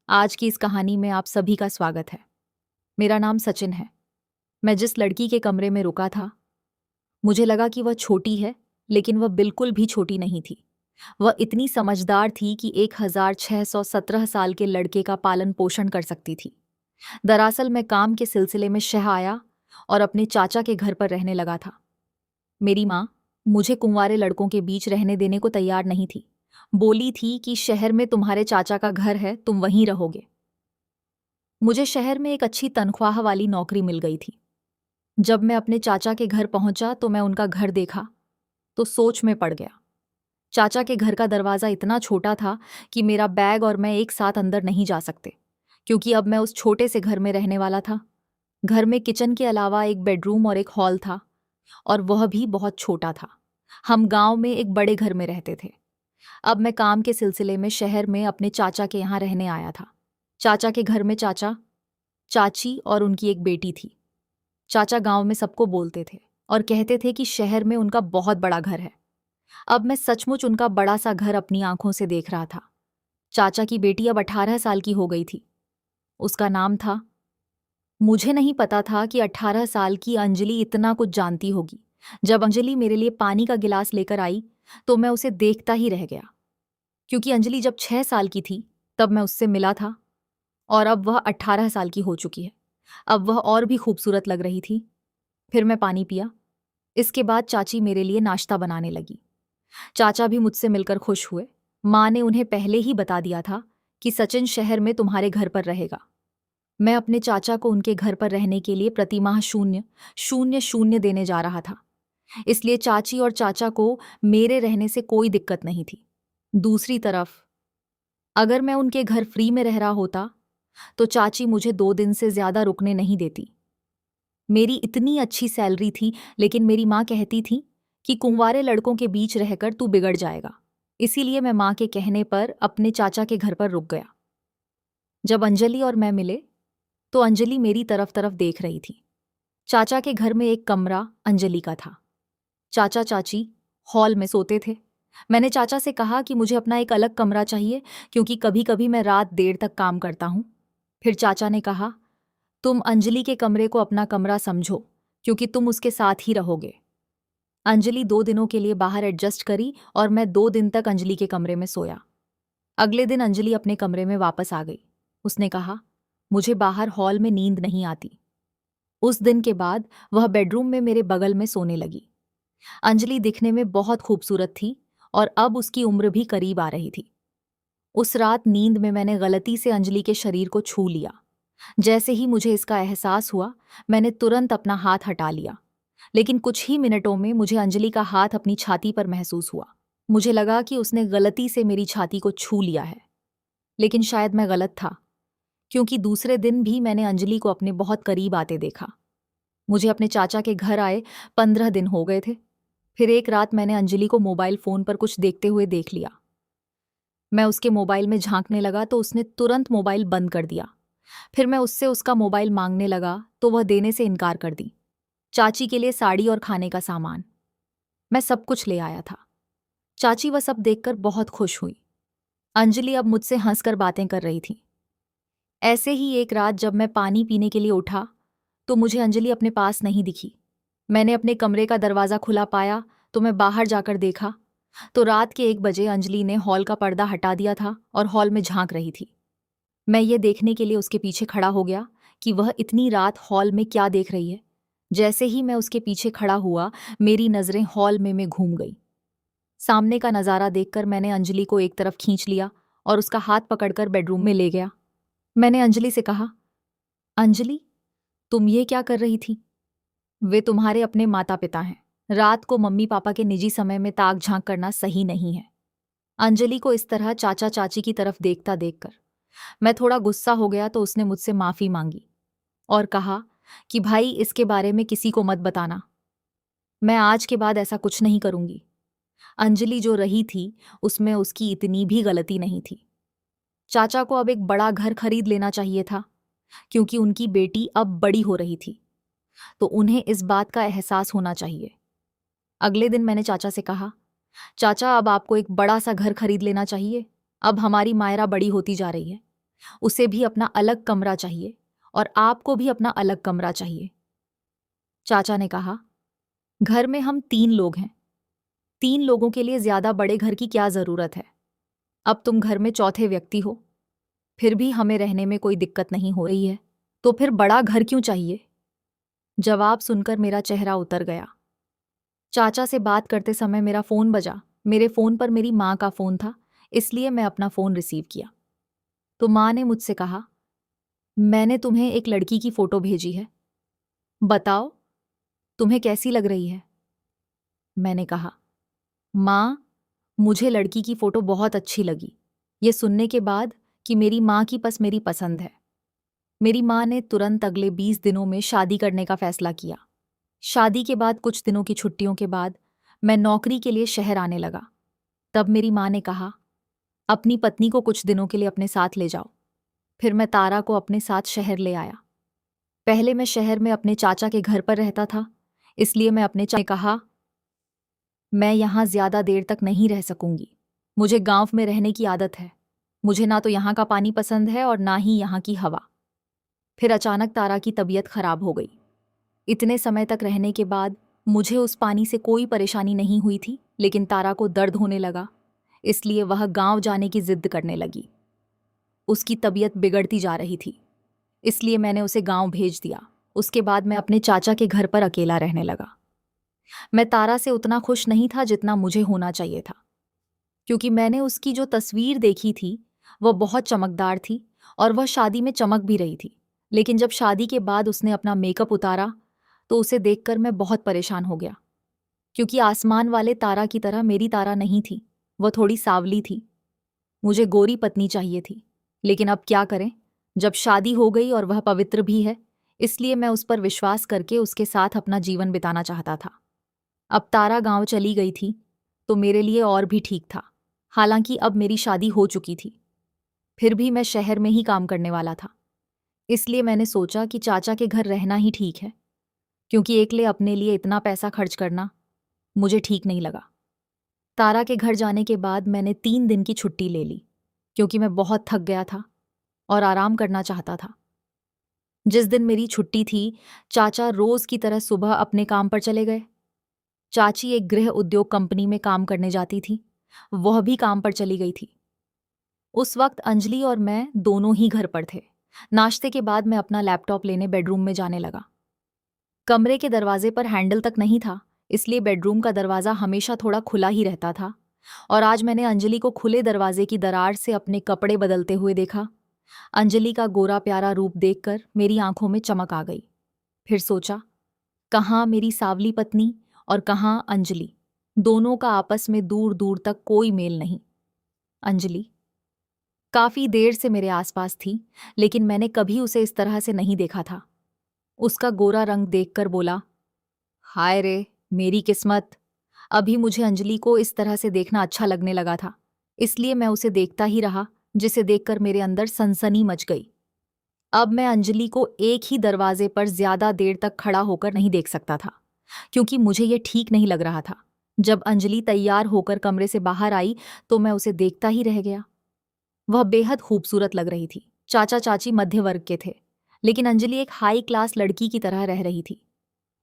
आज की इस कहानी में आप सभी का स्वागत है। मेरा नाम सचिन है। मैं जिस लड़की के कमरे में रुका था, मुझे लगा कि वह छोटी है, लेकिन वह बिल्कुल भी छोटी नहीं थी। वह इतनी समझदार थी कि 1617 साल के लड़के का पालन पोषण कर सकती थी। दरअसल मैं काम के सिलसिले में शहर आया और अपने चाचा के घर पर रहने लगा था। मेरी माँ मुझे कुंवारे लड़कों के बीच रहने देने को तैयार नहीं थी। बोली थी कि शहर में तुम्हारे चाचा का घर है, तुम वहीं रहोगे। मुझे शहर में एक अच्छी तनख्वाह वाली नौकरी मिल गई थी। जब मैं अपने चाचा के घर पहुंचा तो मैं उनका घर देखा तो सोच में पड़ गया। चाचा के घर का दरवाज़ा इतना छोटा था कि मेरा बैग और मैं एक साथ अंदर नहीं जा सकते, क्योंकि अब मैं उस छोटे से घर में रहने वाला था। घर में किचन के अलावा एक बेडरूम और एक हॉल था, और वह भी बहुत छोटा था। हम गांव में एक बड़े घर में रहते थे। अब मैं काम के सिलसिले में शहर में अपने चाचा के यहाँ रहने आया था। चाचा के घर में चाचा, चाची और उनकी एक बेटी थी। चाचा गांव में सबको बोलते थे और कहते थे कि शहर में उनका बहुत बड़ा घर है। अब मैं सचमुच उनका बड़ा सा घर अपनी आंखों से देख रहा था। चाचा की बेटी अब 18 साल की हो गई थी। उसका नाम था, मुझे नहीं पता था कि 18 साल की अंजलि इतना कुछ जानती होगी। जब अंजलि मेरे लिए पानी का गिलास लेकर आई तो मैं उसे देखता ही रह गया, क्योंकि अंजलि जब 6 साल की थी तब मैं उससे मिला था, और अब वह 18 साल की हो चुकी है। अब वह और भी खूबसूरत लग रही थी। फिर मैं पानी पिया। इसके बाद चाची मेरे लिए नाश्ता बनाने लगी। चाचा भी मुझसे मिलकर खुश हुए। माँ ने उन्हें पहले ही बता दिया था कि सचिन शहर में तुम्हारे घर पर रहेगा। मैं अपने चाचा को उनके घर पर रहने के लिए प्रतिमाह 0,00 देने जा रहा था। इसलिए चाची और चाचा को मेरे रहने से कोई दिक्कत नहीं थी। दूसरी तरफ अगर मैं उनके घर फ्री में रह रहा होता तो चाची मुझे 2 दिन से ज्यादा रुकने नहीं देती। मेरी इतनी अच्छी सैलरी थी, लेकिन मेरी माँ कहती थी कि कुंवारे लड़कों के बीच रहकर तू बिगड़ जाएगा। इसीलिए मैं माँ के कहने पर अपने चाचा के घर पर रुक गया। जब अंजलि और मैं मिले तो अंजलि मेरी तरफ तरफ देख रही थी। चाचा के घर में एक कमरा अंजलि का था। चाचा चाची हॉल में सोते थे। मैंने चाचा से कहा कि मुझे अपना एक अलग कमरा चाहिए, क्योंकि कभी कभी मैं रात देर तक काम करता हूँ। फिर चाचा ने कहा, तुम अंजलि के कमरे को अपना कमरा समझो, क्योंकि तुम उसके साथ ही रहोगे। अंजलि 2 दिनों के लिए बाहर एडजस्ट करी और मैं 2 दिन तक अंजलि के कमरे में सोया। अगले दिन अंजलि अपने कमरे में वापस आ गई। उसने कहा, मुझे बाहर हॉल में नींद नहीं आती। उस दिन के बाद वह बेडरूम में मेरे बगल में सोने लगी। अंजलि दिखने में बहुत खूबसूरत थी और अब उसकी उम्र भी करीब आ रही थी। उस रात नींद में मैंने गलती से अंजलि के शरीर को छू लिया। जैसे ही मुझे इसका एहसास हुआ, मैंने तुरंत अपना हाथ हटा लिया। लेकिन कुछ ही मिनटों में मुझे अंजलि का हाथ अपनी छाती पर महसूस हुआ। मुझे लगा कि उसने गलती से मेरी छाती को छू लिया है, लेकिन शायद मैं गलत था, क्योंकि दूसरे दिन भी मैंने अंजलि को अपने बहुत करीब आते देखा। मुझे अपने चाचा के घर आए 15 दिन हो गए थे। फिर एक रात मैंने अंजलि को मोबाइल फोन पर कुछ देखते हुए देख लिया। मैं उसके मोबाइल में झांकने लगा तो उसने तुरंत मोबाइल बंद कर दिया। फिर मैं उससे उसका मोबाइल मांगने लगा तो वह देने से इनकार कर दी। चाची के लिए साड़ी और खाने का सामान, मैं सब कुछ ले आया था। चाची वह सब देखकर बहुत खुश हुई। अंजलि अब मुझसे हंसकर बातें कर रही थी। ऐसे ही एक रात जब मैं पानी पीने के लिए उठा तो मुझे अंजलि अपने पास नहीं दिखी। मैंने अपने कमरे का दरवाज़ा खुला पाया तो मैं बाहर जाकर देखा तो रात के 1 बजे अंजलि ने हॉल का पर्दा हटा दिया था और हॉल में झांक रही थी। मैं ये देखने के लिए उसके पीछे खड़ा हो गया कि वह इतनी रात हॉल में क्या देख रही है। जैसे ही मैं उसके पीछे खड़ा हुआ, मेरी नज़रें हॉल में घूम गई। सामने का नज़ारा देखकर मैंने अंजलि को एक तरफ खींच लिया और उसका हाथ पकड़कर बेडरूम में ले गया। मैंने अंजलि से कहा, अंजलि, तुम ये क्या कर रही थी? वे तुम्हारे अपने माता पिता हैं। रात को मम्मी पापा के निजी समय में ताक झांक करना सही नहीं है। अंजलि को इस तरह चाचा चाची की तरफ देखता देखकर मैं थोड़ा गुस्सा हो गया तो उसने मुझसे माफ़ी मांगी और कहा कि भाई, इसके बारे में किसी को मत बताना। मैं आज के बाद ऐसा कुछ नहीं करूंगी। अंजलि जो रही थी उसमें उसकी इतनी भी गलती नहीं थी। चाचा को अब एक बड़ा घर खरीद लेना चाहिए था, क्योंकि उनकी बेटी अब बड़ी हो रही थी, तो उन्हें इस बात का एहसास होना चाहिए। अगले दिन मैंने चाचा से कहा, चाचा, अब आपको एक बड़ा सा घर खरीद लेना चाहिए। अब हमारी मायरा बड़ी होती जा रही है। उसे भी अपना अलग कमरा चाहिए और आपको भी अपना अलग कमरा चाहिए। चाचा ने कहा, घर में हम 3 लोग हैं। 3 लोगों के लिए ज्यादा बड़े घर की क्या जरूरत है? अब तुम घर में चौथे व्यक्ति हो, फिर भी हमें रहने में कोई दिक्कत नहीं हो रही है, तो फिर बड़ा घर क्यों चाहिए? जवाब सुनकर मेरा चेहरा उतर गया। चाचा से बात करते समय मेरा फोन बजा। मेरे फोन पर मेरी माँ का फोन था, इसलिए मैं अपना फोन रिसीव किया। तो माँ ने मुझसे कहा, मैंने तुम्हें एक लड़की की फोटो भेजी है, बताओ तुम्हें कैसी लग रही है? मैंने कहा, माँ, मुझे लड़की की फोटो बहुत अच्छी लगी। ये सुनने के बाद कि मेरी माँ की मेरी पसंद है, मेरी माँ ने तुरंत अगले 20 दिनों में शादी करने का फैसला किया। शादी के बाद कुछ दिनों की छुट्टियों के बाद मैं नौकरी के लिए शहर आने लगा। तब मेरी माँ ने कहा, अपनी पत्नी को कुछ दिनों के लिए अपने साथ ले जाओ। फिर मैं तारा को अपने साथ शहर ले आया। पहले मैं शहर में अपने चाचा के घर पर रहता था, इसलिए मैं अपने चाचा ने कहा, मैं यहाँ ज्यादा देर तक नहीं रह सकूंगी। मुझे गांव में रहने की आदत है। मुझे ना तो यहाँ का पानी पसंद है और ना ही यहाँ की हवा। फिर अचानक तारा की तबीयत खराब हो गई। इतने समय तक रहने के बाद मुझे उस पानी से कोई परेशानी नहीं हुई थी, लेकिन तारा को दर्द होने लगा, इसलिए वह गांव जाने की जिद करने लगी। उसकी तबीयत बिगड़ती जा रही थी, इसलिए मैंने उसे गांव भेज दिया। उसके बाद मैं अपने चाचा के घर पर अकेला रहने लगा। मैं तारा से उतना खुश नहीं था जितना मुझे होना चाहिए था, क्योंकि मैंने उसकी जो तस्वीर देखी थी वह बहुत चमकदार थी और वह शादी में चमक भी रही थी। लेकिन जब शादी के बाद उसने अपना मेकअप उतारा तो उसे देखकर मैं बहुत परेशान हो गया, क्योंकि आसमान वाले तारा की तरह मेरी तारा नहीं थी। वह थोड़ी सावली थी। मुझे गोरी पत्नी चाहिए थी, लेकिन अब क्या करें, जब शादी हो गई और वह पवित्र भी है, इसलिए मैं उस पर विश्वास करके उसके साथ अपना जीवन बिताना चाहता था। अब तारा गांव चली गई थी तो मेरे लिए और भी ठीक था। हालांकि अब मेरी शादी हो चुकी थी, फिर भी मैं शहर में ही काम करने वाला था। इसलिए मैंने सोचा कि चाचा के घर रहना ही ठीक है, क्योंकि अकेले अपने लिए इतना पैसा खर्च करना मुझे ठीक नहीं लगा। तारा के घर जाने के बाद मैंने 3 दिन की छुट्टी ले ली, क्योंकि मैं बहुत थक गया था और आराम करना चाहता था। जिस दिन मेरी छुट्टी थी, चाचा रोज की तरह सुबह अपने काम पर चले गए। चाची एक गृह उद्योग कंपनी में काम करने जाती थी, वह भी काम पर चली गई थी। उस वक्त अंजलि और मैं दोनों ही घर पर थे। नाश्ते के बाद मैं अपना लैपटॉप लेने बेडरूम में जाने लगा। कमरे के दरवाजे पर हैंडल तक नहीं था, इसलिए बेडरूम का दरवाजा हमेशा थोड़ा खुला ही रहता था। और आज मैंने अंजलि को खुले दरवाजे की दरार से अपने कपड़े बदलते हुए देखा। अंजलि का गोरा प्यारा रूप देखकर मेरी आंखों में चमक आ गई। फिर सोचा, कहाँ मेरी सावली पत्नी और कहाँ अंजलि, दोनों का आपस में दूर दूर तक कोई मेल नहीं। अंजलि काफी देर से मेरे आसपास थी, लेकिन मैंने कभी उसे इस तरह से नहीं देखा था। उसका गोरा रंग देखकर बोला, हाय रे मेरी किस्मत। अभी मुझे अंजलि को इस तरह से देखना अच्छा लगने लगा था, इसलिए मैं उसे देखता ही रहा, जिसे देखकर मेरे अंदर सनसनी मच गई। अब मैं अंजलि को एक ही दरवाजे पर ज्यादा देर तक खड़ा होकर नहीं देख सकता था, क्योंकि मुझे यह ठीक नहीं लग रहा था। जब अंजलि तैयार होकर कमरे से बाहर आई तो मैं उसे देखता ही रह गया। वह बेहद खूबसूरत लग रही थी। चाचा चाची मध्य वर्ग के थे, लेकिन अंजलि एक हाई क्लास लड़की की तरह रह रही थी।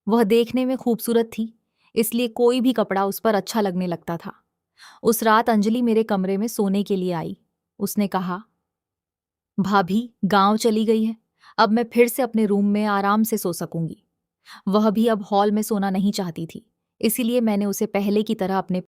वह देखने में खूबसूरत थी, इसलिए कोई भी कपड़ा उस पर अच्छा लगने लगता था। उस रात अंजलि मेरे कमरे में सोने के लिए आई। उसने कहा, भाभी गांव चली गई है, अब मैं फिर से अपने रूम में आराम से सो सकूंगी। वह भी अब हॉल में सोना नहीं चाहती थी, इसीलिए मैंने उसे पहले की तरह अपने